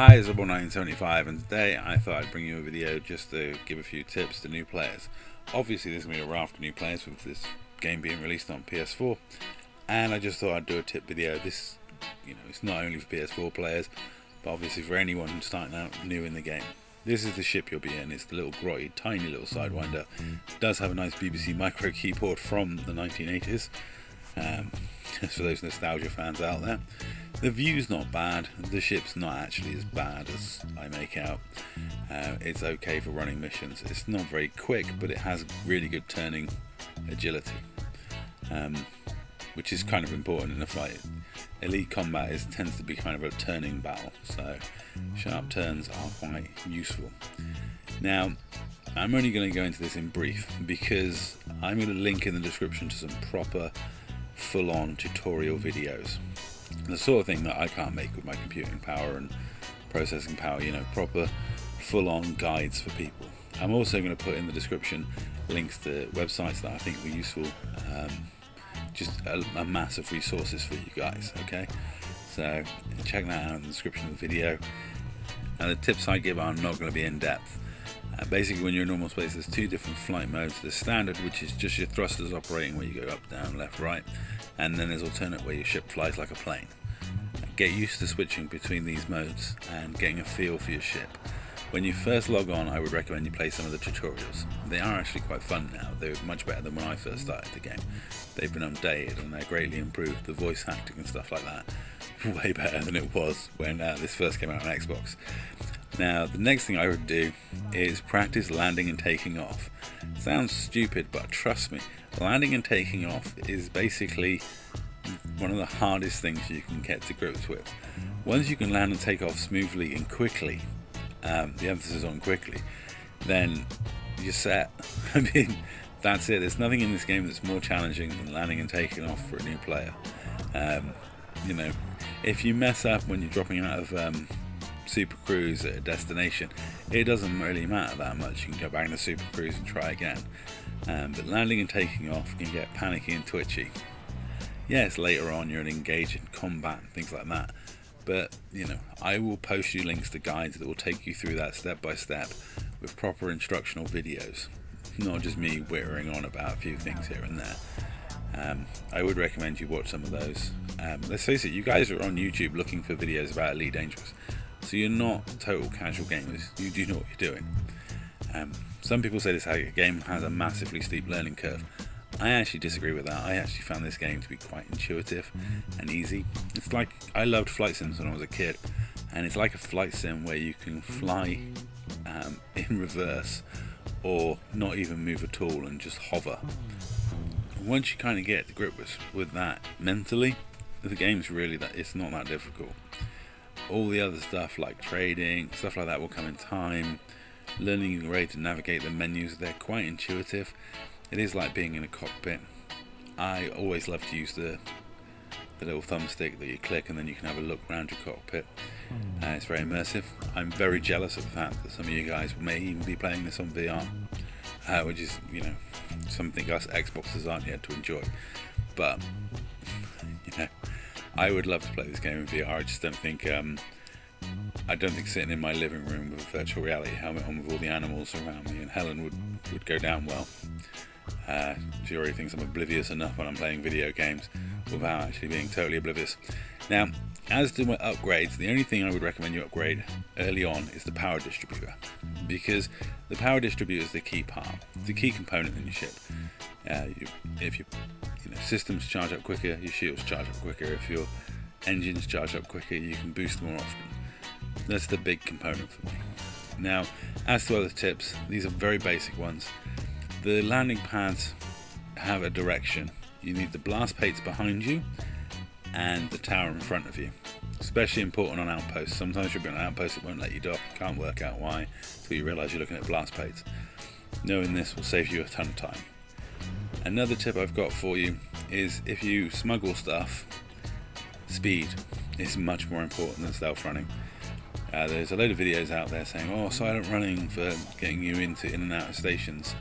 Hi, it's Eddb1975, and today I thought I'd bring you a video just to give a few tips to new players. Obviously there's going to be a raft of new players with this game being released on PS4, and I just thought I'd do a tip video. This, it's not only for PS4 players, but obviously for anyone who's starting out new in the game. This is the ship you'll be in. It's the little grotty, tiny little Sidewinder. It does have a nice BBC micro keyboard from the 1980s. Just for those nostalgia fans out there. The view's not bad. The ship's not actually as bad as I make out. It's okay for running missions. It's not very quick, but it has really good turning agility, which is kind of important in a fight. Elite combat tends to be kind of a turning battle, so sharp turns are quite useful. Now, I'm only going to go into this in brief because I'm going to link in the description to some proper full-on tutorial videos, the sort of thing that I can't make with my computing power and processing power, proper full-on guides for people. I'm also going to put in the description links to websites that I think will be useful, just a mass of resources for you guys, okay? So check that out in the description of the video. And the tips I give are not going to be in depth. Basically, when you're in normal space, there's two different flight modes. There's standard, which is just your thrusters operating, where you go up, down, left, right, and then there's alternate, where your ship flies like a plane. Get used to switching between these modes and getting a feel for your ship. When you first log on, I would recommend you play some of the tutorials. They are actually quite fun now. They're much better than when I first started the game. They've been updated and they're greatly improved. The voice acting and stuff like that, way better than it was when this first came out on Xbox. Now, the next thing I would do is practice landing and taking off. Sounds stupid, but trust me, landing and taking off is basically one of the hardest things you can get to grips with. Once you can land and take off smoothly and quickly, the emphasis on quickly, then you're set. I mean, that's it. There's nothing in this game that's more challenging than landing and taking off for a new player. If you mess up when you're dropping out of Super Cruise at a destination, it doesn't really matter that much. You can go back to Super Cruise and try again. But landing and taking off can get panicky and twitchy. Yes, later on you're engaged in combat and things like that, but I will post you links to guides that will take you through that step by step with proper instructional videos, not just me whittering on about a few things here and there. I would recommend you watch some of those. Let's face it, you guys are on YouTube looking for videos about Elite Dangerous, so you're not total casual gamers. You do know what you're doing. Some people say this game has a massively steep learning curve. I actually disagree with that. I actually found this game to be quite intuitive and easy. It's like, I loved flight sims when I was a kid, and it's like a flight sim where you can fly in reverse or not even move at all and just hover. Once you kind of get the grip with that mentally, the game's really it's not that difficult. All the other stuff like trading, stuff like that will come in time. Learning your way to navigate the menus, they're quite intuitive. It is like being in a cockpit. I always love to use the little thumbstick that you click and then you can have a look around your cockpit. It's very immersive. I'm very jealous of the fact that some of you guys may even be playing this on VR, which is, something us Xboxers aren't yet to enjoy. But, I would love to play this game in VR. I just don't think sitting in my living room with a virtual reality helmet on with all the animals around me and Helen would go down well. She already thinks I'm oblivious enough when I'm playing video games without actually being totally oblivious. Now, as to my upgrades, the only thing I would recommend you upgrade early on is the power distributor, because the power distributor is the key part, the key component in your ship. If your systems charge up quicker, your shields charge up quicker. If your engines charge up quicker, you can boost more often. That's the big component for me. Now, as to other tips, these are very basic ones. The landing pads have a direction. You need the blast plates behind you and the tower in front of you. Especially important on outposts. Sometimes you'll be on an outpost that won't let you dock. You can't work out why until you realise you're looking at blast plates. Knowing this will save you a ton of time. Another tip I've got for you is if you smuggle stuff, speed is much more important than stealth running. There's a load of videos out there saying, silent running for getting you in and out of stations,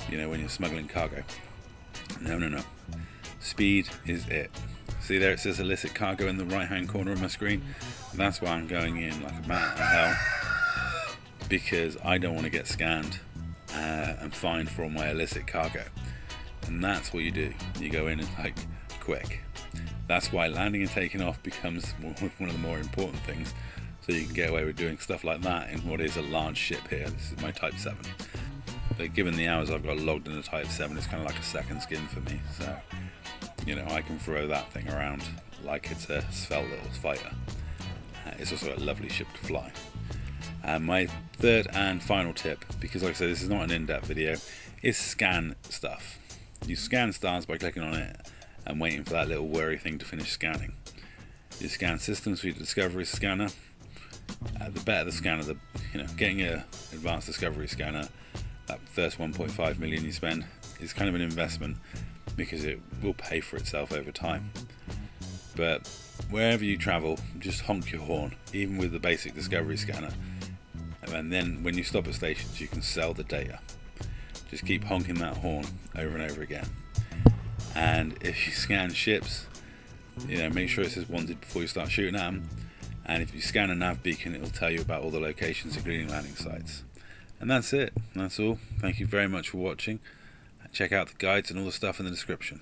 when you're smuggling cargo. No. Speed is it. See there, it says illicit cargo in the right hand corner of my screen. That's why I'm going in like a bat out of hell, because I don't want to get scanned and fined for all my illicit cargo. And that's what you do. You go in and like quick. That's why landing and taking off becomes one of the more important things, so you can get away with doing stuff like that in what is a large ship here. This is my Type 7. But given the hours I've got logged in a Type 7, it's kind of like a second skin for me. So, you know, I can throw that thing around like it's a svelte little fighter. It's also a lovely ship to fly. My third and final tip, because like I said, this is not an in-depth video, is scan stuff. You scan stars by clicking on it and waiting for that little worry thing to finish scanning. You scan systems with your Discovery scanner. The better the scanner, getting an advanced Discovery scanner, that first 1.5 million you spend is kind of an investment, because it will pay for itself over time. But wherever you travel, just honk your horn, even with the basic Discovery scanner, and then when you stop at stations you can sell the data. Just keep honking that horn over and over again. And if you scan ships, make sure it says wanted before you start shooting at them. And if you scan a nav beacon, it will tell you about all the locations, including landing sites. And that's it. That's all. Thank you very much for watching. Check out the guides and all the stuff in the description.